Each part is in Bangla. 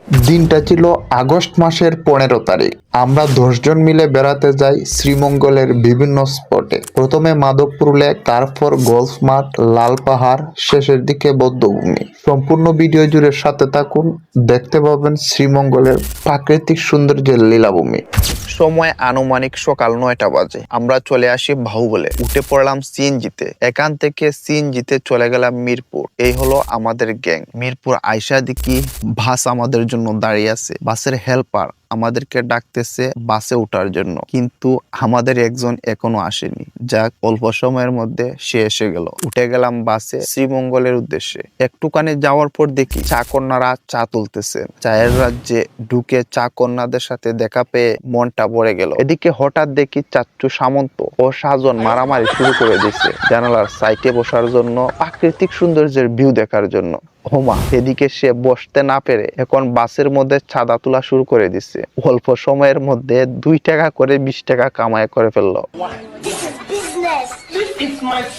দিনটা ছিল আগস্ট মাসের 15 তারিখ। আমরা 10 জন মিলে বেড়াতে যাই শ্রীমঙ্গলের বিভিন্ন স্পটে। প্রথমে মাধবপুর লেক, তারপর গলফ মাঠ, লাল পাহাড়, শেষের দিকে বধ্যভূমি। সম্পূর্ণ ভিডিও জুড়ে সাথে থাকুন, দেখতে পাবেন শ্রীমঙ্গলের প্রাকৃতিক সৌন্দর্যের লীলাভূমি। সময় আনুমানিক সকাল 9টা বাজে। আমরা চলে আসি বাহুবলে, উঠে পড়লাম সিএনজিতে। এখান থেকে সিএনজিতে চলে গেলাম মিরপুর। এই হলো আমাদের গ্যাং। মিরপুর আইসা দেখি বাস আমাদের জন্য দাঁড়িয়ে আছে। বাসের হেল্পার আমাদেরকে ডাকতেছে বাসে ওঠার জন্য, কিন্তু আমাদের একজন এখনো আসেনি। যাক, অল্প সময়ের মধ্যে সে এসে গেল। উঠে গেলাম বাসে শ্রীমঙ্গলের উদ্দেশ্যে। একটুখানি যাওয়ার পর দেখি চা কন্যারা চা তুলতেছে। চায়ের রাজ্যে ঢুকে চা কন্যাদের সাথে দেখা পেয়ে মনটা ভরে গেল। এদিকে হঠাৎ দেখি চাচ্চু সামন্ত ও সাজন মারামারি শুরু করে দিচ্ছে জানালার সাইটে বসার জন্য, প্রাকৃতিক সৌন্দর্যের ভিউ দেখার জন্য। হোমা, এদিকে সে বসতে না পেরে এখন বাসের মধ্যে চাঁদা তোলা শুরু করে দিচ্ছে। অল্প সময়ের মধ্যে 2 টাকা করে 20 টাকা কামাই করে ফেললো।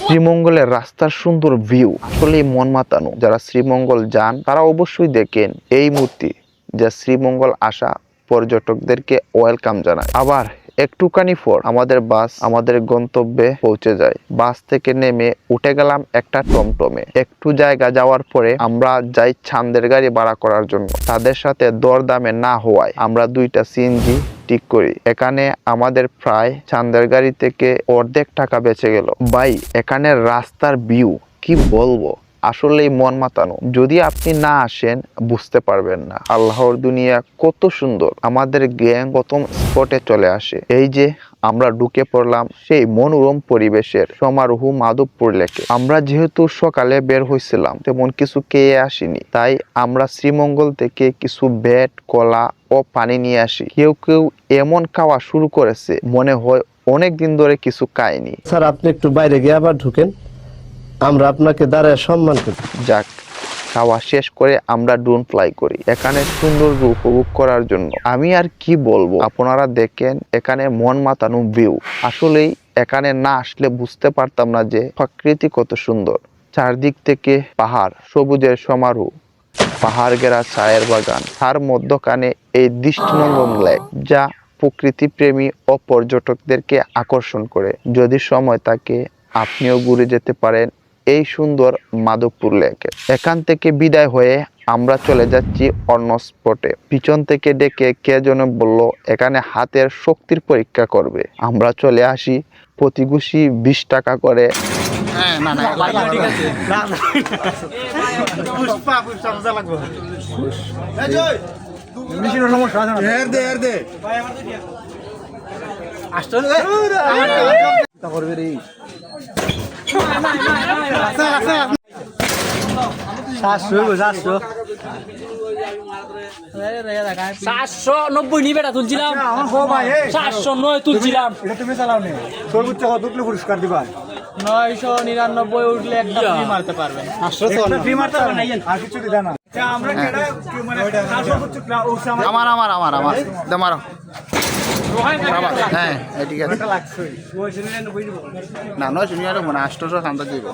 শ্রীমঙ্গলের রাস্তার সুন্দর ভিউ আসলেই মন মাতানো। যারা শ্রীমঙ্গল যান তারা অবশ্যই দেখেন এই মূর্তি, যা শ্রীমঙ্গল আসা পর্যটকদেরকে ওয়েলকাম জানায়। আবার একটুখানি পর আমাদের বাস আমাদের গন্তব্যে পৌঁছে যায়। বাস থেকে নেমে উঠে গেলাম একটা টমটমে। একটু জায়গা যাওয়ার পরে আমরা যাই ছান্দের গাড়ি ভাড়া করার জন্য। তাদের সাথে দরদামে না হওয়ায় আমরা 2টা সিএনজি ঠিক করি। এখানে আমাদের প্রায় ছান্দের গাড়ি থেকে অর্ধেক টাকা বেঁচে গেল। ভাই, এখানের রাস্তার ভিউ কি বলবো, আসলেই মন মাতানো। যদি আপনি না আসেন বুঝতে পারবেন না আল্লাহর দুনিয়া কত সুন্দর। আমাদের গ্যাং প্রথম স্পটে চলে আসে। এই যে আমরা ঢুকে পড়লাম সেই মনোরম পরিবেশের সমারোহ মাধবপুর লেকে। আমরা যেহেতু সকালে বের হয়েছিলাম, তেমন কিছু খেয়ে আসিনি, তাই আমরা শ্রীমঙ্গল থেকে কিছু ব্যাট, কলা ও পানি নিয়ে আসি। কেউ কেউ এমন খাওয়া শুরু করেছে মনে হয় অনেক দিন ধরে কিছু খায়নি। স্যার, আপনি একটু বাইরে গিয়ে আবার ঢুকেন, আমরা আপনাকে দাঁড়ায় সম্মান করি। যাক, খাওয়া শেষ করে আমরা ড্রোন ফ্লাই করি এখানে সৌন্দর্য উপভোগ করার জন্য। আমি আর কি বলবো, আপনারা দেখেন এখানে মন মাতানো ভিউ। আসলেই এখানে না আসলে বুঝতে পারতাম না যে প্রকৃতি কত সুন্দর। চারদিক থেকে পাহাড়, সবুজের সমারোহ, পাহাড় ঘেরা চায়ের বাগান, তার মধ্যখানে এই দৃষ্টিনন্দন লেক, যা প্রকৃতি প্রেমী ও পর্যটকদেরকে আকর্ষণ করে। যদি সময় থাকে আপনিও ঘুরে যেতে পারেন এই সুন্দর মাধবপুর লেকে। এখান থেকে বিদায় হয়ে আমরা চলে যাচ্ছি অন্য স্পটে। পিছন থেকে ডেকে কে যেন বলল এখানে হাতের শক্তির পরীক্ষা করবে। আমরা চলে আসি, প্রতি ঘুষি 20 টাকা করে। সাতশো 90 নি বেটা তুলছিলাম, 709 তুলছিলাম। তুমি চালাও নি সর্বোচ্চ কত উঠলে পুরস্কার দিবা? 999 উঠলে একটা ফ্রি মারতে পারবেন। ফ্রি মারতে পারবে না, আর কিছু দিদা না। আমরা কেডা মানে সর্বোচ্চ আমার আমার আমার আমার দামারো। হ্যাঁ, ঠিক আছে। না, 999 মনে 800 খান্তা দিব।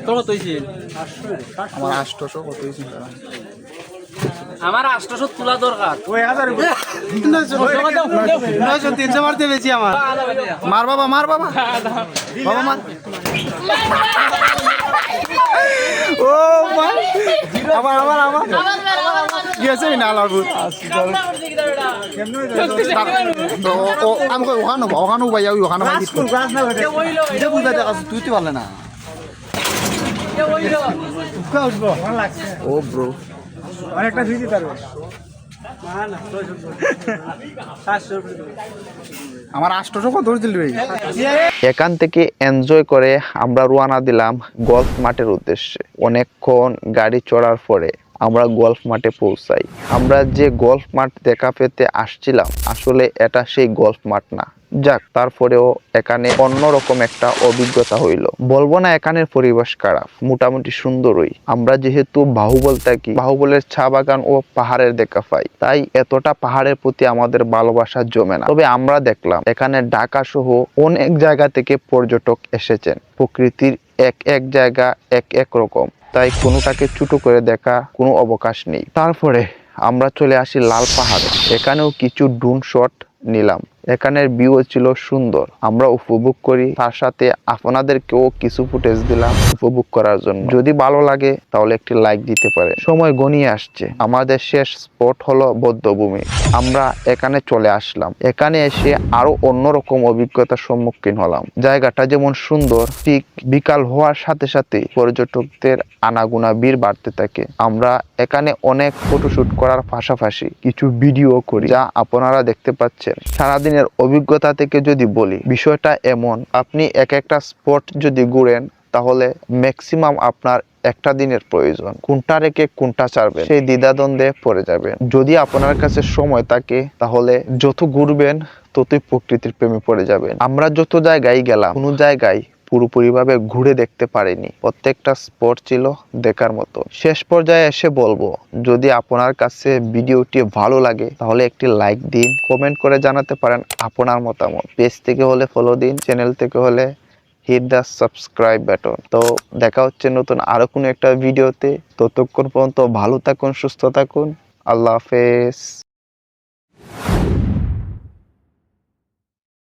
তোর কত হইছে? আমার 800 কত হয়েছে? আমার 800 তোলা দরকার। ওই হাজার 300 মারতে বেশি আমার। মার বাবা, মার বাবা, বাবা মার। ও ভাই, আবার আবার আবার গেছে না লাগু। ও আমি কই ওখানে ওখানে ভাই ওখানে ভাই স্কুল ক্লাস না হইছে এটা বুঝা দেখা তুই তো পারলে না। আসবো ভালো লাগছে। ও ব্রো, অনেকটা ফ্রি দিতে পারবে। আমার 800 কত ধরছিল ভাই। এখান থেকে এনজয় করে আমরা রওনা দিলাম গলফ মাঠের উদ্দেশ্যে। অনেকক্ষণ গাড়ি চড়ার পরে আমরা গলফ মাঠে পৌঁছাই। আমরা যে গলফ মাঠ দেখা পেতে আসছিলাম, আসলে এটা সেই গলফ মাঠ না। যাক, তারপরেও এখানে অন্যরকম একটা অভিজ্ঞতা হইল। বলবো না এখানের পরিবেশ খারাপ, মোটামুটি সুন্দরই। আমরা যেহেতু বাহুবল থাকি, বাহুবলের চা বাগান ও পাহাড়ের দেখা পাই, তাই এতটা পাহাড়ের প্রতি আমাদের ভালোবাসা জমে না। তবে আমরা দেখলাম এখানে ঢাকা সহ অনেক জায়গা থেকে পর্যটক এসেছেন। প্রকৃতির এক এক জায়গা এক এক রকম, তাই কোনোটাকে ছোট করে দেখা কোনো অবকাশ নেই। তারপরে আমরা চলে আসি লাল পাহাড়ে। এখানেও কিছু ড্রোন শট নিলাম। এখানের ভিউ ছিল সুন্দর, আমরা উপভোগ করি, তার সাথে আপনাদেরকেও কিছু ফুটেজ দিলাম উপভোগ করার জন্য। যদি ভালো লাগে তাহলে একটি লাইক দিতে পারে। সময় গনিয়ে আসছে, আমাদের শেষ স্পট হলো বধ্যভূমি। আমরা এখানে চলে আসলাম। এখানে এসে আরো অন্যরকম অভিজ্ঞতার সম্মুখীন হলাম। জায়গাটা যেমন সুন্দর, ঠিক বিকাল হওয়ার সাথে সাথে পর্যটকদের আনাগোনা ভিড় বাড়তে থাকে। আমরা এখানে অনেক ফটোশুট করার পাশাপাশি কিছু ভিডিও করি, যা আপনারা দেখতে পাচ্ছেন। সারাদিনের অভিজ্ঞতা থেকে যদি বলি, বিষয়টা এমন, আপনি এক একটা স্পট যদি ঘুরেন তাহলে ম্যাক্সিমাম আপনার একটা দিনের প্রয়োজন। কোনটা রেখে কোনটা ছাড়বেন সেই দ্বিধাদ্বন্দ্বে পড়ে যাবেন। যদি আপনার কাছে সময় থাকে তাহলে যত ঘুরবেন ততই প্রকৃতির প্রেমে পড়ে যাবেন। আমরা যত জায়গায় গেলাম, কোনো জায়গায় পুরোপুরিভাবে ঘুরে দেখতে পারিনি। প্রত্যেকটা স্পট ছিল দেখার মতো। শেষ পর্যায়ে এসে বলবো, যদি আপনার কাছে ভিডিওটি ভালো লাগে তাহলে একটি লাইক দিন, কমেন্ট করে জানাতে পারেন আপনার মতামত। পেজ থেকে হলে ফলো দিন, চ্যানেল থেকে হলে হিট দ্য সাবস্ক্রাইব বাটন। তো দেখা হচ্ছে নতুন আরো কোনো একটা ভিডিওতে। ততক্ষণ পর্যন্ত ভালো থাকুন, সুস্থ থাকুন। আল্লাহ হাফেজ।